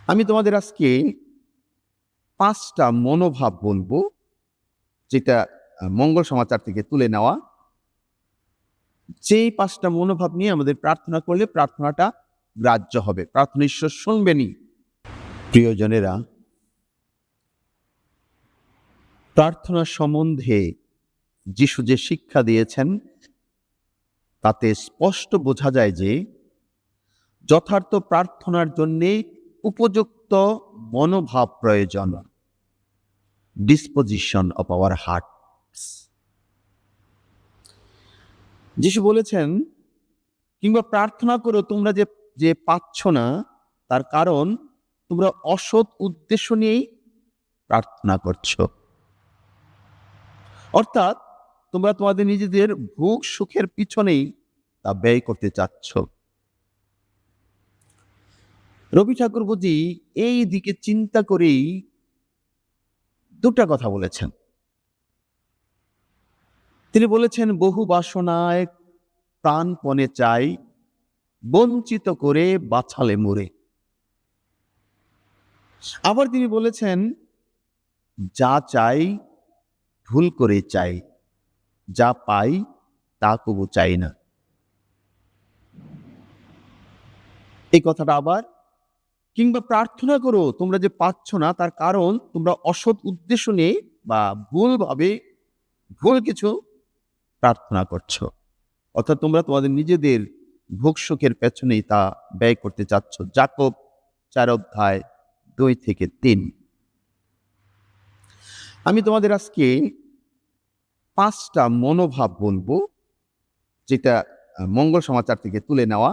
আমি তোমাদের আজকে ৫ টা মনোভাব বলবো, যেটা মঙ্গল সমাচার থেকে তুলে নেওয়া। যেই ৫ টা মনোভাব নিয়ে আমাদের প্রার্থনা করলে প্রার্থনাটা গ্রাহ্য হবে। প্রার্থনা ঈশ্বর শুনবেনই। প্রিয়জনেরা, প্রার্থনা সম্বন্ধে যিশু যে শিক্ষা দিয়েছেন তাতে স্পষ্ট বোঝা যায় যে যথার্থ প্রার্থনার জন্যে উপযুক্ত মনোভাব প্রয়োজন। Disposition of our hertz. যিশু বলেছেন, কিংবা প্রার্থনা করো তোমরা যে পাচ্ছ না, তার কারণ তোমরা অসৎ উদ্দেশ্য নিয়েই প্রার্থনা করছো। অর্থাৎ তোমরা তোমাদের নিজেদের ভোগ সুখের পিছনেই তা ব্যয় করতে চাচ্ছ। রবি ঠাকুর বুঝি এই দিকে চিন্তা করেই দুটা কথা বলেছেন। তিনি বলেছেন, বহু বাসনায় প্রাণপণে চাই, বঞ্চিত করে বাছালে মোরে। আবার তিনি বলেছেন, যা চাই ভুল করে চাই, যা পাই তা কবু চাই না। এই কথাটা আবার, কিংবা প্রার্থনা করো তোমরা যে পাচ্ছ না, তার কারণ তোমরা অসৎ উদ্দেশ্য নিয়ে বা ভুল কিছু প্রার্থনা করছো। অর্থাৎ তোমরা তোমাদের নিজেদের ভোগ সুখের পেছনেই তা ব্যয় করতে চাচ্ছ। যাকব 4:2-3। আমি তোমাদের আজকে ৫ টা মনোভাব বলবো, যেটা মঙ্গল সমাচার থেকে তুলে নেওয়া।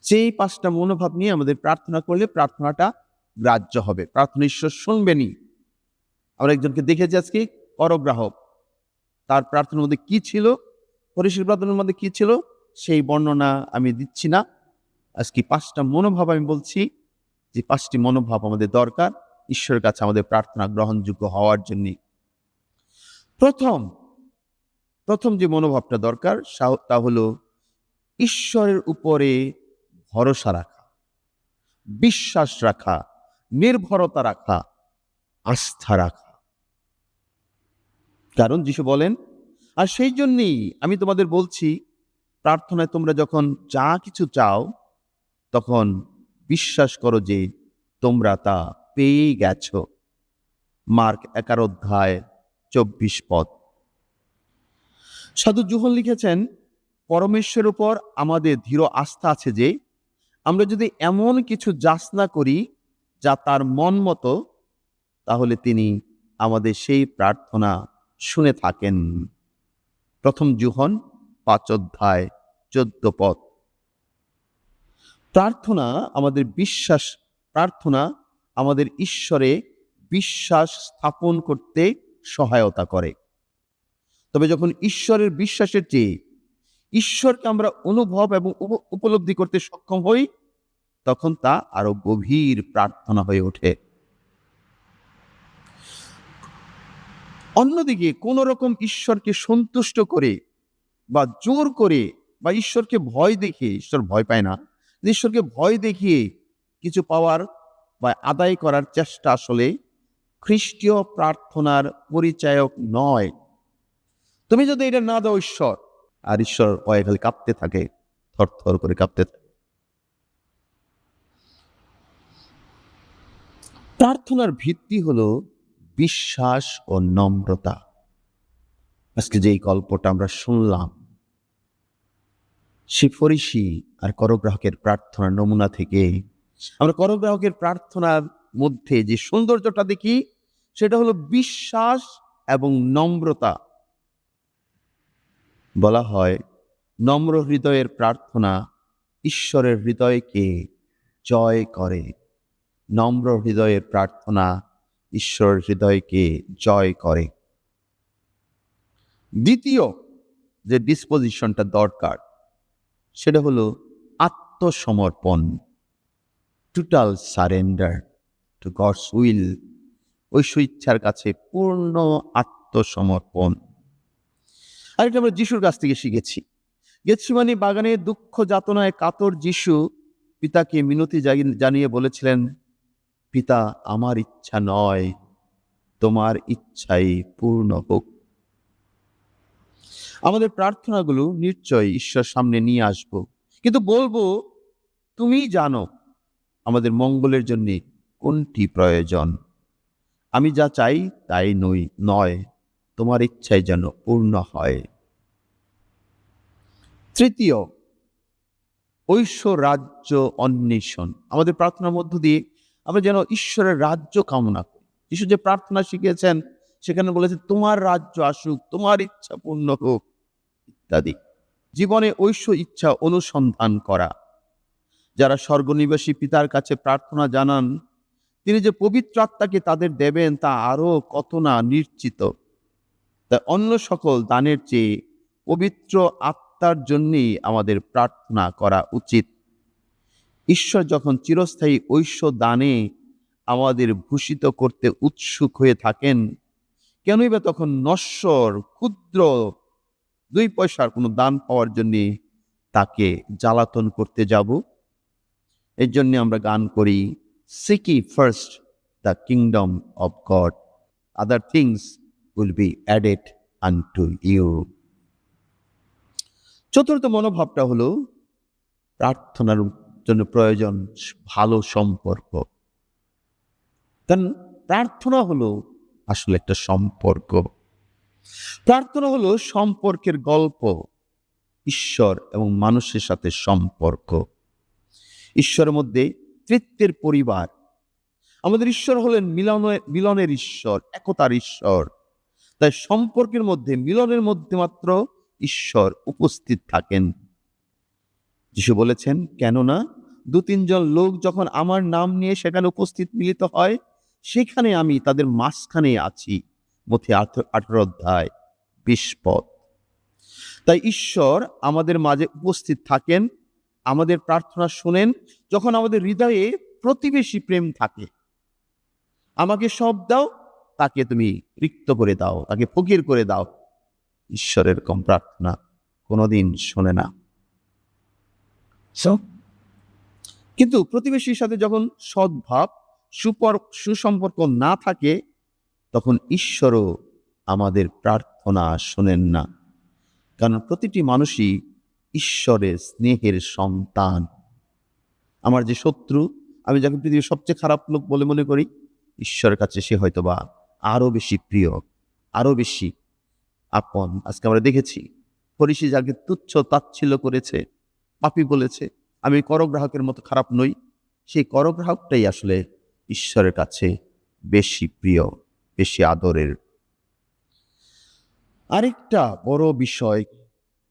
যেই ৫ টা মনোভাব নিয়ে আমাদের প্রার্থনা করলে প্রার্থনাটা গ্রাহ্য হবে। প্রার্থনা ঈশ্বর শুনবেনই। আমরা একজনকে দেখেছি আজকে, করগ্রাহক। তার প্রার্থনার মধ্যে কি ছিল, পরিশেষ প্রার্থনার মধ্যে কি ছিল, সেই বর্ণনা আমি দিচ্ছি না। আজকে ৫ টা মনোভাব আমি বলছি, যে ৫টি মনোভাব আমাদের দরকার ঈশ্বরের কাছে আমাদের প্রার্থনা গ্রহণযোগ্য হওয়ার জন্য। প্রথম যে মনোভাবটা দরকার তা হলো ঈশ্বরের উপরে ভরসা রাখা, বিশ্বাস রাখা, নির্ভরতা রাখা, আস্থা রাখা। কারণ যিশু বলেন, আর সেই জন্যই আমি তোমাদের বলছি, প্রার্থনায় তোমরা যখন যা কিছু চাও তখন বিশ্বাস করো যে তোমরা তা পেয়েই গেছো। মার্ক 11:24। সাধু জোহন লিখেছেন, পরমেশ্বরের উপর আমাদের দৃঢ় আস্থা আছে যে আমরা যদি এমন কিছু যাচনা করি যা তার মন মতো, তাহলে তিনি আমাদের সেই প্রার্থনা শুনে থাকেন। প্রথম জোহন 5:14। প্রার্থনা আমাদের ঈশ্বরে বিশ্বাস স্থাপন করতে সহায়তা করে। তবে যখন ঈশ্বরের বিশ্বাসের চেয়ে ঈশ্বরকে আমরা অনুভব এবং উপলব্ধি করতে সক্ষম হই, তখন তা আরো গভীর প্রার্থনা হয়ে ওঠে। অন্যদিকে কোন রকম ঈশ্বরকে সন্তুষ্ট করে বা জোর করে বা ঈশ্বরকে ভয় দেখিয়ে, ঈশ্বর ভয় পায় না, ঈশ্বরকে ভয় দেখিয়ে কিছু পাওয়ার বা আদায় করার চেষ্টা আসলে খ্রিস্টীয় প্রার্থনার পরিচায়ক নয়। তুমি যদি এটা না দাও ঈশ্বর, আর ঈশ্বর ভয়ে খালি কাঁপতে থাকে, থরথর করে কাঁপতে থাকে। প্রার্থনার ভিত্তি হলো বিশ্বাস ও নম্রতা। আজকে যেই গল্পটা আমরা শুনলাম, সে ফরিসি আর করগ্রাহকের প্রার্থনার নমুনা থেকে আমরা করগ্রাহকের প্রার্থনার মধ্যে যে সৌন্দর্যটা দেখি, সেটা হলো বিশ্বাস এবং নম্রতা। বলা হয়, নম্র হৃদয়ের প্রার্থনা ঈশ্বরের হৃদয়কে জয় করে। নম্র হৃদয়ের প্রার্থনা ঈশ্বরের হৃদয়কে জয় করে। দ্বিতীয় যে ডিসপোজিশনটা দরকার, সেটা হলো আত্মসমর্পণ, total surrender to God's will. ঐশ্ব ইচ্ছার কাছে পূর্ণ আত্মসমর্পণ। আর এটা আমরা যিশুর কাছ থেকে শিখেছি। গেতসেমানি বাগানে দুঃখ যাতনায় কাতর যিশু পিতাকে মিনতি জানিয়ে বলেছিলেন, পিতা, আমার ইচ্ছা নয়, তোমার ইচ্ছাই পূর্ণ হোক। আমাদের প্রার্থনাগুলো নিশ্চয় ঈশ্বর সামনে নিয়ে আসব, কিন্তু বলবো, তুমি জানো আমাদের মঙ্গলের জন্য কোনটি প্রয়োজন। আমি যা চাই তাই নয়, তোমার ইচ্ছাই যেন পূর্ণ হয়। তৃতীয়, ঐশ্ব রাজ্য অন্বেষণ। আমাদের প্রার্থনার মধ্য দিয়ে আমরা যেন ঈশ্বরের রাজ্য কামনা করি। যিশু যে প্রার্থনা শিখিয়েছেন সেখানে বলেছে, তোমার রাজ্য আসুক, তোমার ইচ্ছা পূর্ণ হোক, ইত্যাদি। জীবনে ঐশ্ব ইচ্ছা অনুসন্ধান করা। যারা স্বর্গনিবাসী পিতার কাছে প্রার্থনা জানান, তিনি যে পবিত্র আত্মাকে তাদের দেবেন তা আরো কত না নিশ্চিত। তাই অন্য সকল দানের চেয়ে পবিত্র আত্মার জন্যই আমাদের প্রার্থনা করা উচিত। ঈশ্বর যখন চিরস্থায়ী ঐশ্ব দানে আমাদের ভূষিত করতে উৎসুক হয়ে থাকেন, কেনই বা তখন নশ্বর ক্ষুদ্র 2 পয়সার কোনো দান পাওয়ার জন্য তাকে জ্বালাতন করতে যাব? এর জন্য আমরা গান করি, Seek ye first the kingdom of God, other things will be added unto you. চতুর্থ মনোভাবটা হলো প্রার্থনার জন্য প্রয়োজন ভালো সম্পর্ক। প্রার্থনা হলো আসলে একটা সম্পর্ক। প্রার্থনা হলো সম্পর্কের গল্প, ঈশ্বর এবং মানুষের সাথে সম্পর্ক। ঈশ্বরের মধ্যে তৃত্বের পরিবার। আমাদের ঈশ্বর হলেন মিলনের ঈশ্বর, একতার ঈশ্বর। তাই সম্পর্কের মধ্যে, মিলনের মধ্যে মাত্র ঈশ্বর উপস্থিত থাকেন। যিশু বলেছেন, কেননা 2-3 জন লোক যখন আমার নাম নিয়ে সেখানে উপস্থিত মিলিত হয়, সেখানে আমি তাদের মাঝখানে আছি। মথি 18 অধ্যায় 20 পদ। তাই ঈশ্বর আমাদের মাঝে উপস্থিত থাকেন, আমাদের প্রার্থনা শোনেন যখন আমাদের হৃদয়ে প্রতিবেশী প্রেম থাকে। আমাকে সব দাও, তাকে তুমি রিক্ত করে দাও, তাকে ফকির করে দাও। ঈশ্বরের কম প্রার্থনা কোনোদিন শোনে না। কিন্তু প্রতিবেশীর সাথে যখন সদ্ভাব, সুসম্পর্ক না থাকে, তখন ঈশ্বরও আমাদের প্রার্থনা শোনেন না। কারণ প্রতিটি মানুষই ঈশ্বরের স্নেহের সন্তান। আমার যে শত্রু, আমি যাকে পৃথিবীর সবচেয়ে খারাপ লোক বলে মনে করি, ঈশ্বরের কাছে সে হয়তোবা আরো বেশি প্রিয়, আরো বেশি আপন। আজকে আমরা দেখেছি, ফরিসি যাকে তুচ্ছ তাচ্ছিল্য করেছে, পাপী বলেছে, আমি করগ্রাহকের মতো খারাপ নই, সেই করগ্রাহকটাই আসলে ঈশ্বরের কাছে বেশি প্রিয়, বেশি আদরের। আরেকটা বড় বিষয়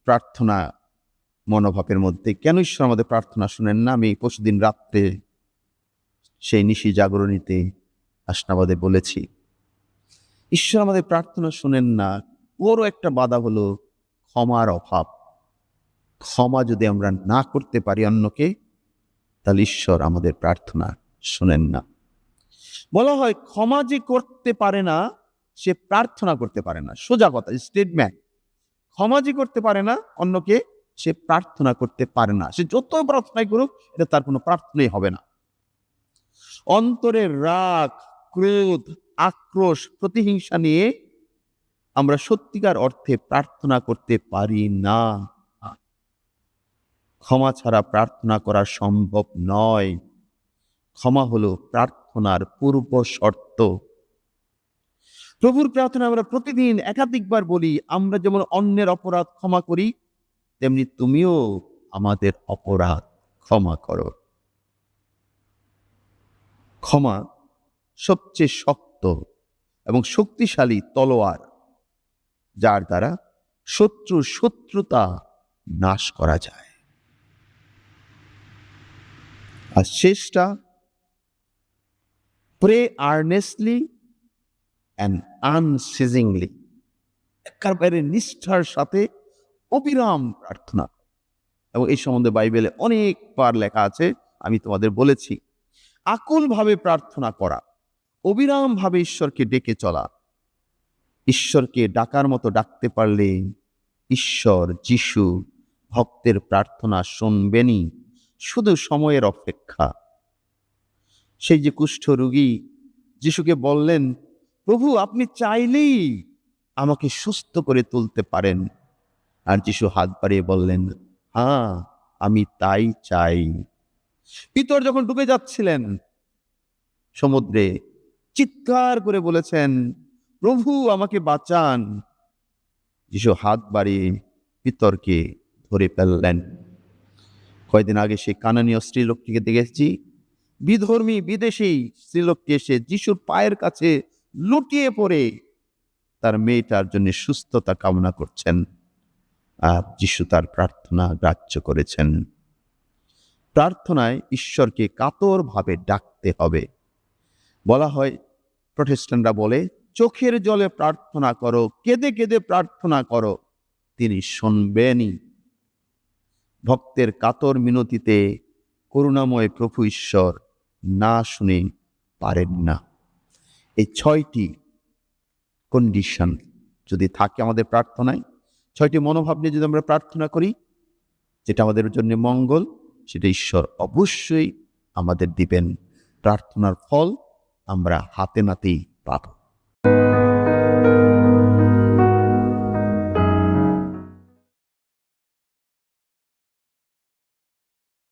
প্রার্থনা মনোভাবের মধ্যে, কেন ঈশ্বর আমাদের প্রার্থনা শুনেন না, আমি পরশুদিন রাত্রে সেই নিশি জাগরণীতে হাসনাবাদে বলেছি। ঈশ্বর আমাদের প্রার্থনা শুনেন না, বড় একটা বাধা হলো ক্ষমার অভাব। ক্ষমা যদি আমরা না করতে পারি অন্যকে, তাহলে ঈশ্বর আমাদের প্রার্থনা শুনেন না। বলা হয়, ক্ষমা যে করতে পারে না সে প্রার্থনা করতে পারে না। সোজা কথা, স্টেটমেন্ট। ক্ষমা যে করতে পারে না অন্যকে, সে প্রার্থনা করতে পারে না। সে যত প্রার্থনাই করুক, এটা তার কোনো প্রার্থনাই হবে না। অন্তরের রাগ, ক্রোধ, আক্রোশ, প্রতিহিংসা নিয়ে আমরা সত্যিকার অর্থে প্রার্থনা করতে পারি না। ক্ষমা ছাড়া প্রার্থনা করা সম্ভব নয়। ক্ষমা হলো প্রার্থনার পূর্ব শর্ত। প্রভুর প্রার্থনা আমরা প্রতিদিন একাধিকবার বলি, আমরা যেমন অন্যের অপরাধ ক্ষমা করি, তেমনি তুমিও আমাদের অপরাধ ক্ষমা করো। ক্ষমা সবচেয়ে শক্ত এবং শক্তিশালী তলোয়ার, যার দ্বারা শত্রুর শত্রুতা নাশ করা যায়। আর শেষটা, প্রে আর্নেস্টলি অ্যান্ড আনসিজিংলি। একেবারে নিষ্ঠার সাথে অবিরাম প্রার্থনা। এবং এই সম্বন্ধে বাইবেলে অনেকবার লেখা আছে, আমি তোমাদের বলেছি। আকুলভাবে প্রার্থনা করা, অবিরাম ভাবে ঈশ্বরকে ডেকে চলা। ঈশ্বরকে ডাকার মতো ডাকতে পারলে ঈশ্বর, যিশু ভক্তের প্রার্থনা শুনবেনই। শুধু সময়ের অপেক্ষা। সেই যে কুষ্ঠ রোগী যিশুকে বললেন, প্রভু আপনি চাইলেই আমাকে সুস্থ করে তুলতে পারেন। আর যিশু হাত বাড়িয়ে বললেন, হ্যাঁ আমি তাই চাই। পিতর যখন ডুবে যাচ্ছিলেন সমুদ্রে, চিৎকার করে বলেছেন, প্রভু আমাকে বাঁচান। যিশু হাত বাড়িয়ে পিতরকে ধরে ফেললেন। কয়েকদিন আগে সেই কানানীয় স্ত্রীলোকটিকে দেখেছি, বিধর্মী বিদেশী স্ত্রীলোকটি এসে যিশুর পায়ের কাছে লুটিয়ে পড়ে তার মেয়েটার জন্য সুস্থতা কামনা করছেন, আর যিশু তার প্রার্থনা গ্রাহ্য করেছেন। প্রার্থনায় ঈশ্বরকে কাতরভাবে ডাকতে হবে। বলা হয়, প্রটেস্ট্যান্টরা বলে, চোখের জলে প্রার্থনা করো, কেঁদে কেঁদে প্রার্থনা করো, তিনি শুনবেনই। ভক্তের কাতর মিনতিতে করুণাময় প্রভু ঈশ্বর না শুনে পারেন না। এই 6টি কন্ডিশন যদি থাকে আমাদের প্রার্থনায়, 6টি মনোভাব নিয়ে যদি আমরা প্রার্থনা করি, যেটা আমাদের জন্য মঙ্গল, সেটা ঈশ্বর অবশ্যই আমাদের দিবেন। প্রার্থনার ফল আমরা হাতে নাতেই পাবো।